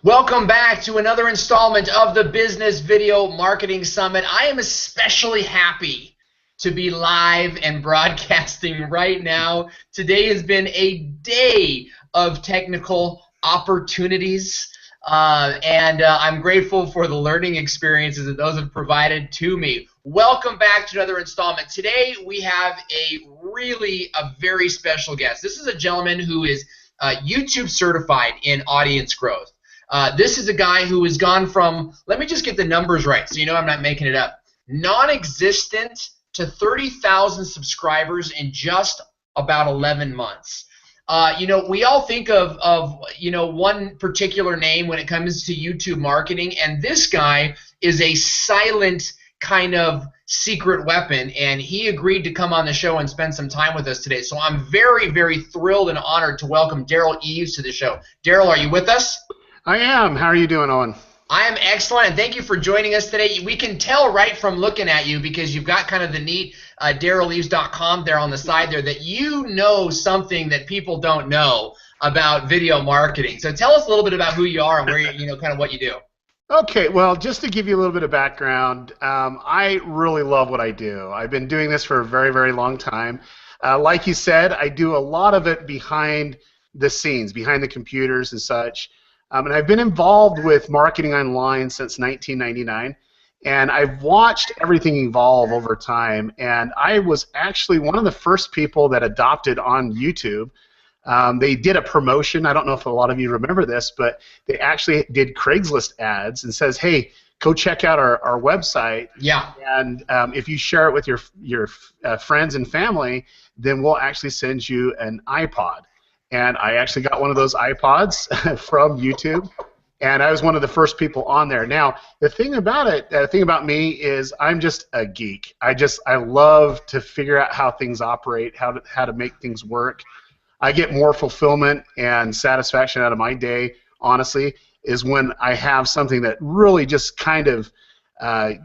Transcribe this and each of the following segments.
Welcome back to another installment of the Business Video Marketing Summit. I am especially happy to be live and broadcasting right now. Today has been a day of technical opportunities, and I'm grateful for the learning experiences that those have provided to me. Welcome back to another installment. Today we have a very special guest. This is a gentleman who is YouTube certified in audience growth. This is a guy who has gone from, let me just get the numbers right so you know I'm not making it up, non-existent to 30,000 subscribers in just about 11 months. We all think of one particular name when it comes to YouTube marketing, and this guy is a silent kind of secret weapon, and he agreed to come on the show and spend some time with us today. So I'm very, very thrilled and honored to welcome Derral Eves to the show. Derral, are you with us? I am. How are you doing, Owen? I am excellent, and thank you for joining us today. We can tell right from looking at you, because you've got kind of the neat DerralEves.com there on the side there, that you know something that people don't know about video marketing. So tell us a little bit about who you are and where kind of what you do. Okay, well, just to give you a little bit of background, I really love what I do. I've been doing this for a very, very long time. Like you said, I do a lot of it behind the scenes, behind the computers and such. And I've been involved with marketing online since 1999, and I've watched everything evolve over time. And I was actually one of the first people that adopted on YouTube. They did a promotion. I don't know if a lot of you remember this, but they actually did Craigslist ads and says, "Hey, go check out our website. Yeah. And if you share it with your friends and family, then we'll actually send you an iPod." And I actually got one of those iPods from YouTube, and I was one of the first people on there. Now, the thing about me is I'm just a geek. I love to figure out how things operate, how to make things work. I get more fulfillment and satisfaction out of my day, honestly, is when I have something that really just kind of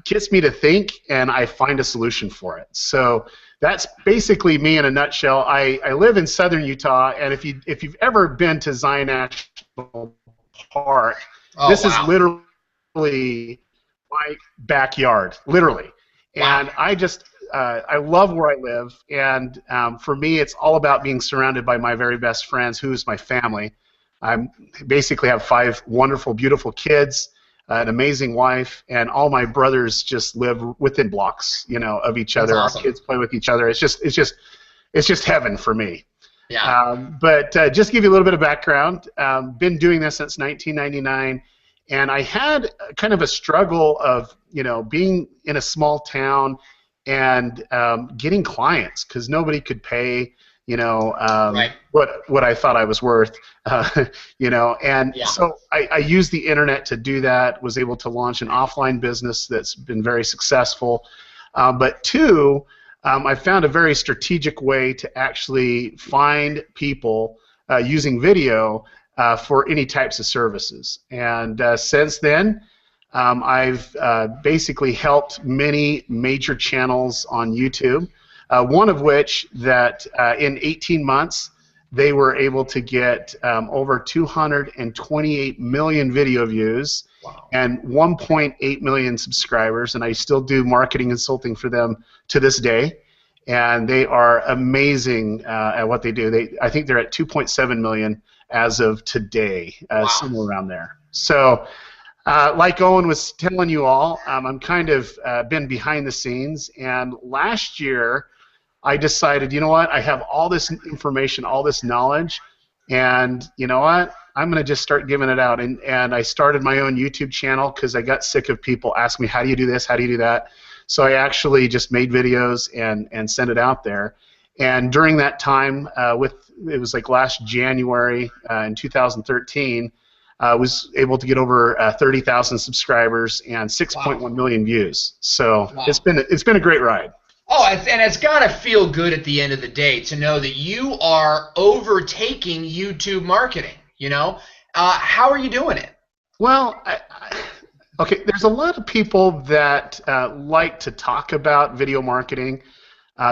gets me to think, and I find a solution for it. So that's basically me in a nutshell. I live in southern Utah, and if you've ever been to Zion National Park, this is literally my backyard, literally. And I love where I live, and for me, it's all about being surrounded by my very best friends, who is my family. I basically have 5 wonderful, beautiful kids, an amazing wife, and all my brothers just live within blocks, of each other. That's awesome. Our kids play with each other. It's just heaven for me. Yeah. But just to give you a little bit of background, been doing this since 1999, and I had kind of a struggle of being in a small town and getting clients, because nobody could pay Right. what I thought I was worth, and Yeah. so I used the internet to do that, was able to launch an offline business that's been very successful, but two, I found a very strategic way to actually find people using video for any types of services, and since then, I've basically helped many major channels on YouTube. One of which that in 18 months they were able to get over 228 million video views. Wow. And 1.8 million subscribers, and I still do marketing consulting for them to this day. And they are amazing at what they do. I think they're at 2.7 million as of today, somewhere around there. So like Owen was telling you all, I'm kind of been behind the scenes, and last year I decided, you know what, I have all this information, all this knowledge, and you know what, I'm going to just start giving it out. And I started my own YouTube channel because I got sick of people asking me, how do you do this, how do you do that? So I actually just made videos and sent it out there. And during that time, it was like last January in 2013, I was able to get over 30,000 subscribers and 6.1 million views. So it's been a great ride. Oh, and it's got to feel good at the end of the day to know that you are overtaking YouTube marketing, How are you doing it? Well, okay, there's a lot of people that like to talk about video marketing.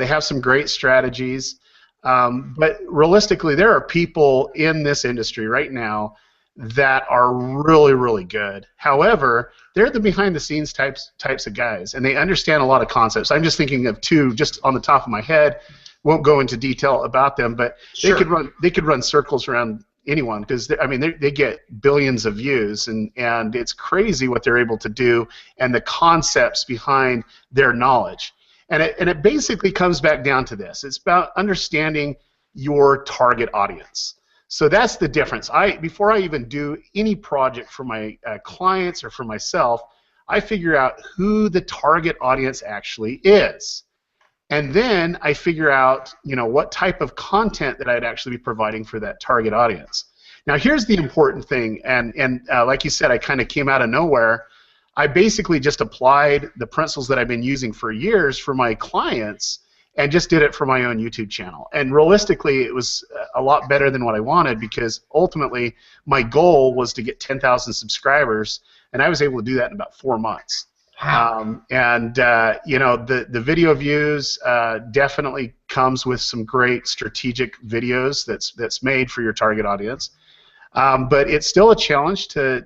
They have some great strategies. But realistically, there are people in this industry right now that are really, really good. However, they're the behind-the-scenes types of guys, and they understand a lot of concepts. I'm just thinking of two just on the top of my head. Won't go into detail about them, but Sure. they could run circles around anyone because I mean they get billions of views, and it's crazy what they're able to do and the concepts behind their knowledge. And it basically comes back down to this. It's about understanding your target audience. So that's the difference. Before I even do any project for my clients or for myself, I figure out who the target audience actually is. And then I figure out, what type of content that I'd actually be providing for that target audience. Now, here's the important thing, and like you said, I kind of came out of nowhere. I basically just applied the principles that I've been using for years for my clients and just did it for my own YouTube channel. And realistically, it was a lot better than what I wanted because ultimately my goal was to get 10,000 subscribers, and I was able to do that in about 4 months. Wow. The video views definitely comes with some great strategic videos that's made for your target audience, but it's still a challenge to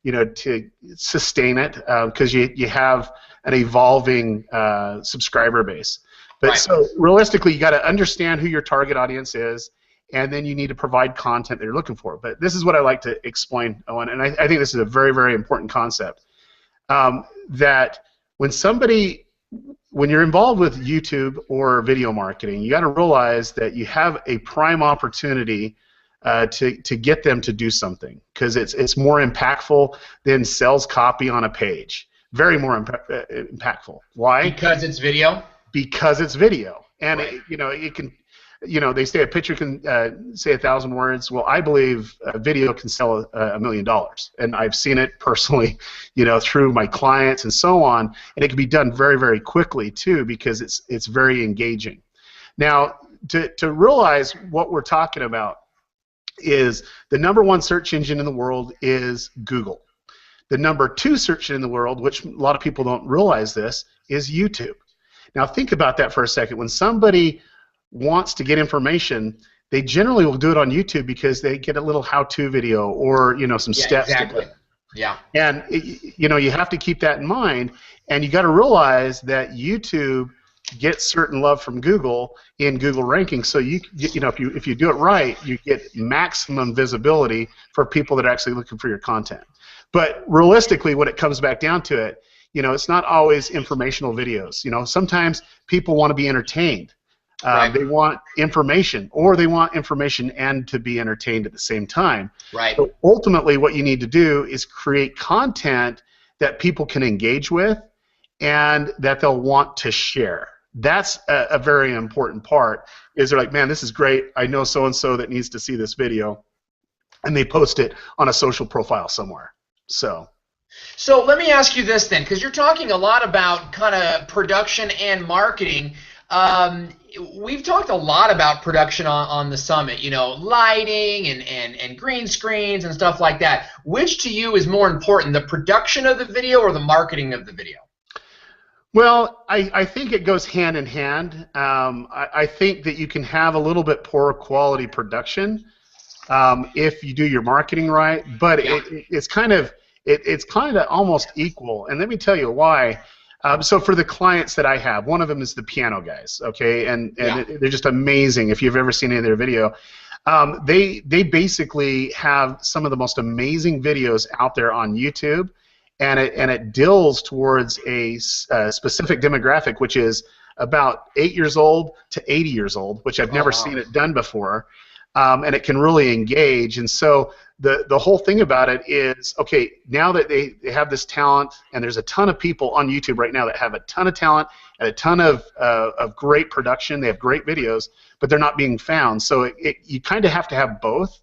to sustain it because you have an evolving subscriber base. But Right. So realistically, you got to understand who your target audience is, and then you need to provide content that you're looking for. But this is what I like to explain, Owen, and I think this is a very, very important concept. That when you're involved with YouTube or video marketing, you got to realize that you have a prime opportunity to get them to do something because it's more impactful than sales copy on a page. Very more impactful. Why? Because it's video. Because it's video, and Right. it can. They say a picture can say 1,000 words. Well, I believe a video can sell $1 million, and I've seen it personally, through my clients and so on. And it can be done very, very quickly too, because it's very engaging. Now, to realize what we're talking about is the #1 search engine in the world is Google. The #2 search engine in the world, which a lot of people don't realize this, is YouTube. Now, think about that for a second. When somebody wants to get information, they generally will do it on YouTube because they get a little how-to video or some steps. Exactly. Yeah. And you have to keep that in mind, and you got to realize that YouTube gets certain love from Google in Google rankings. So if you do it right, you get maximum visibility for people that are actually looking for your content. But realistically, when it comes back down to it, it's not always informational videos. Sometimes people want to be entertained. Right. They want information, or they want information and to be entertained at the same time. Right. So ultimately, what you need to do is create content that people can engage with and that they'll want to share. That's a very important part. Is they're like, man, this is great. I know so-and-so that needs to see this video, and they post it on a social profile somewhere. So let me ask you this then, because you're talking a lot about kind of production and marketing. We've talked a lot about production on the summit, lighting and green screens and stuff like that. Which to you is more important, the production of the video or the marketing of the video? Well, I think it goes hand in hand. I think that you can have a little bit poor quality production if you do your marketing right, but it's kind of almost equal. And let me tell you why. So for the clients that I have, one of them is the piano guys, okay, and they're just amazing. If you've ever seen any of their video, they basically have some of the most amazing videos out there on YouTube, and it deals towards a specific demographic, which is about 8 years old to 80 years old, which I've never seen it done before, and it can really engage. And so the whole thing about it is, okay, now that they have this talent, and there's a ton of people on YouTube right now that have a ton of talent and a ton of great production, they have great videos, but they're not being found. So you kind of have to have both.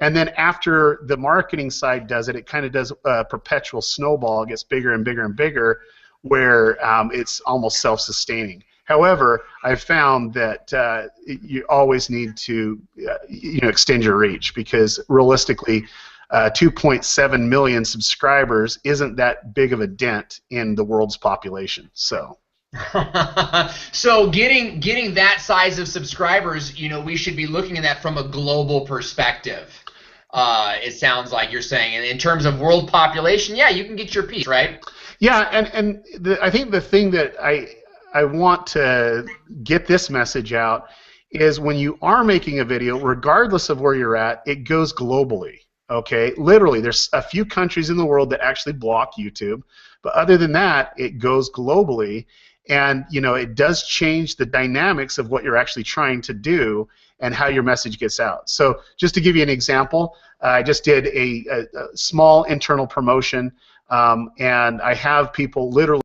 And then after the marketing side does it, it kind of does a perpetual snowball. It gets bigger and bigger and bigger, where it's almost self-sustaining. However, I've found that you always need to extend your reach, because realistically 2.7 million subscribers isn't that big of a dent in the world's population. So so getting that size of subscribers, we should be looking at that from a global perspective. It sounds like you're saying, and in terms of world population, yeah, you can get your piece, right? Yeah, and I think the thing that I want to get this message out is when you are making a video, regardless of where you're at, it goes globally. Okay, literally, there's a few countries in the world that actually block YouTube, but other than that, it goes globally, and it does change the dynamics of what you're actually trying to do and how your message gets out. So, just to give you an example, I just did a small internal promotion, and I have people literally.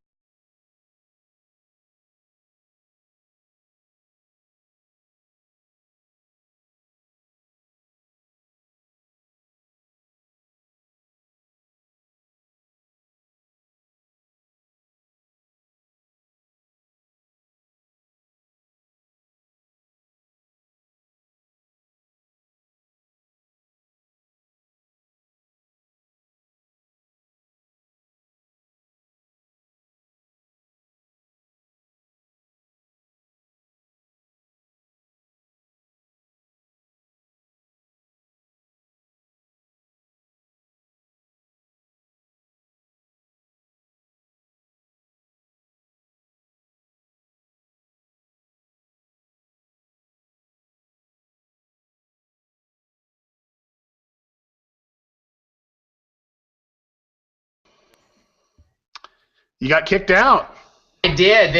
You got kicked out. I did.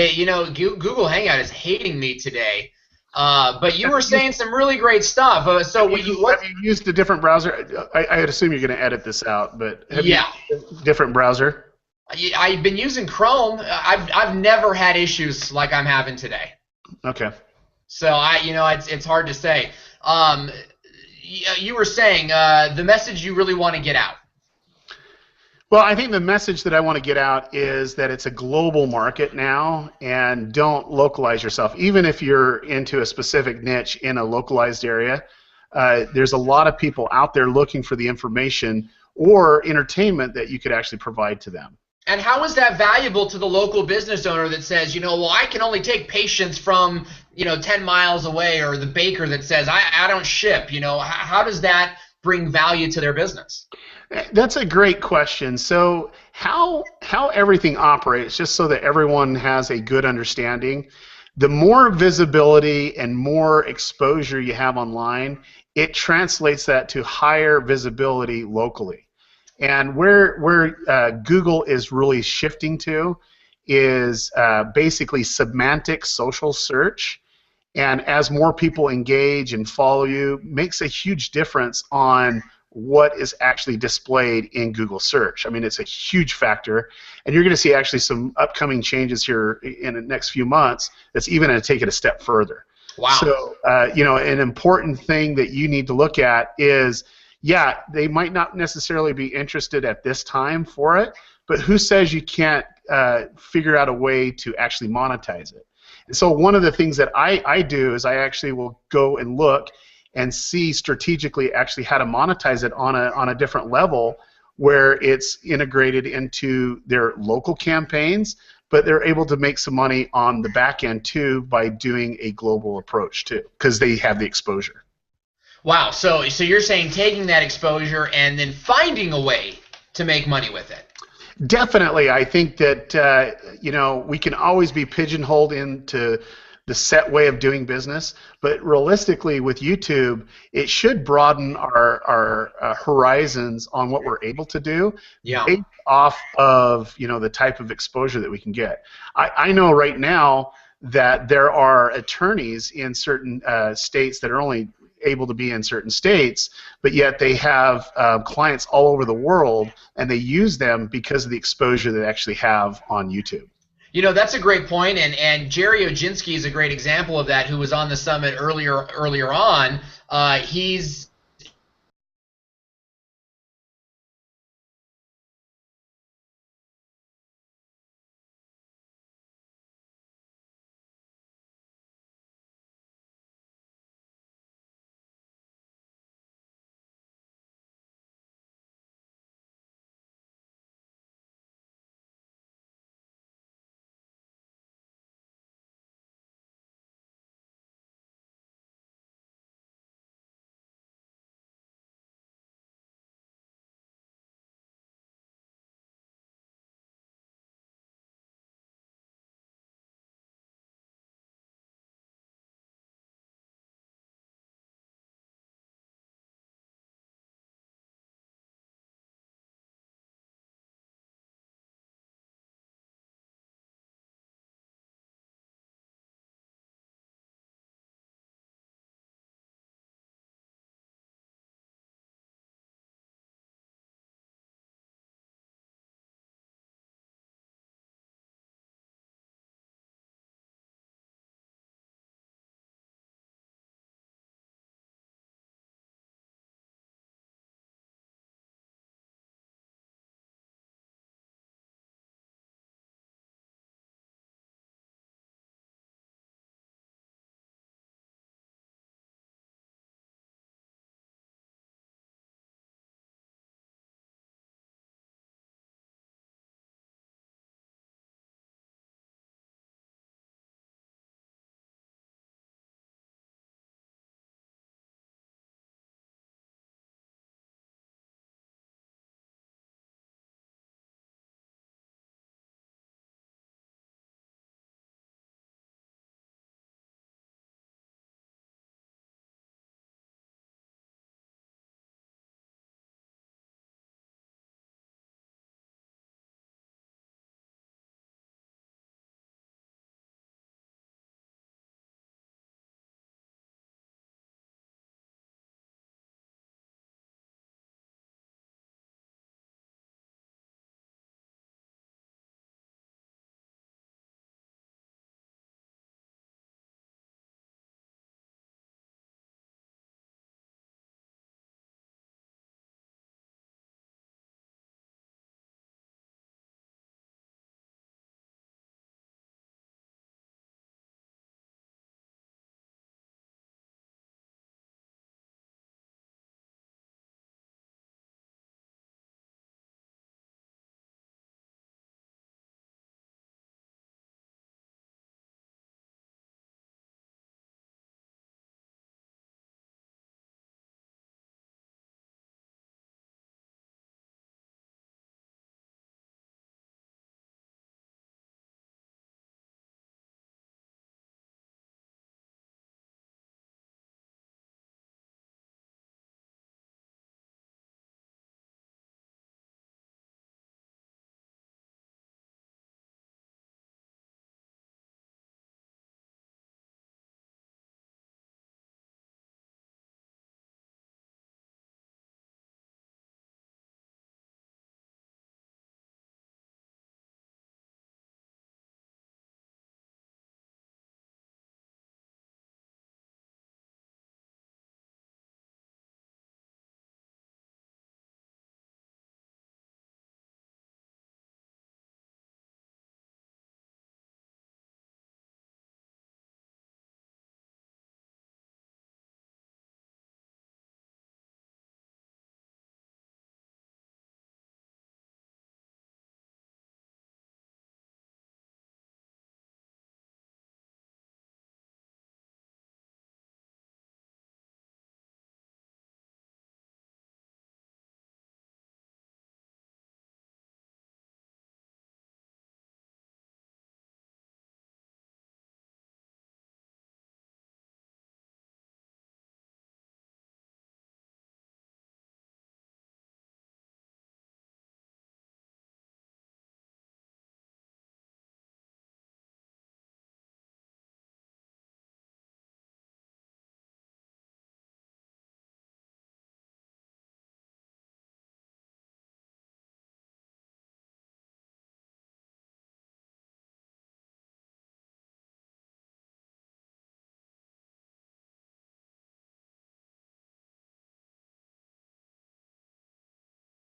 Google Hangout is hating me today. But you were saying some really great stuff. So have you used a different browser? I'd assume you're going to edit this out, but have you used a different browser? I've been using Chrome. I've never had issues like I'm having today. Okay. So it's hard to say. You were saying the message you really want to get out. Well, I think the message that I want to get out is that it's a global market now, and don't localize yourself. Even if you're into a specific niche in a localized area, there's a lot of people out there looking for the information or entertainment that you could actually provide to them. And how is that valuable to the local business owner that says, well, I can only take patients from, 10 miles away, or the baker that says, I don't ship, how does that bring value to their business? That's a great question. So how everything operates, just so that everyone has a good understanding, the more visibility and more exposure you have online, it translates that to higher visibility locally. And where Google is really shifting to is basically semantic social search. And as more people engage and follow you, makes a huge difference on what is actually displayed in Google search. I mean, it's a huge factor, and you're going to see actually some upcoming changes here in the next few months that's even going to take it a step further. Wow. So, an important thing that you need to look at is, yeah, they might not necessarily be interested at this time for it, but who says you can't figure out a way to actually monetize it? And so one of the things that I do is I actually will go and look and see strategically actually how to monetize it on a different level, where it's integrated into their local campaigns, but they're able to make some money on the back end too by doing a global approach too, because they have the exposure. Wow. So you're saying taking that exposure and then finding a way to make money with it. Definitely. I think that we can always be pigeonholed into the set way of doing business, but realistically with YouTube, it should broaden our horizons on what we're able to do, based off of the type of exposure that we can get. I know right now that there are attorneys in certain states that are only able to be in certain states, but yet they have clients all over the world, and they use them because of the exposure they actually have on YouTube. That's a great point, and Jerry Oginski is a great example of that, who was on the summit earlier on. He's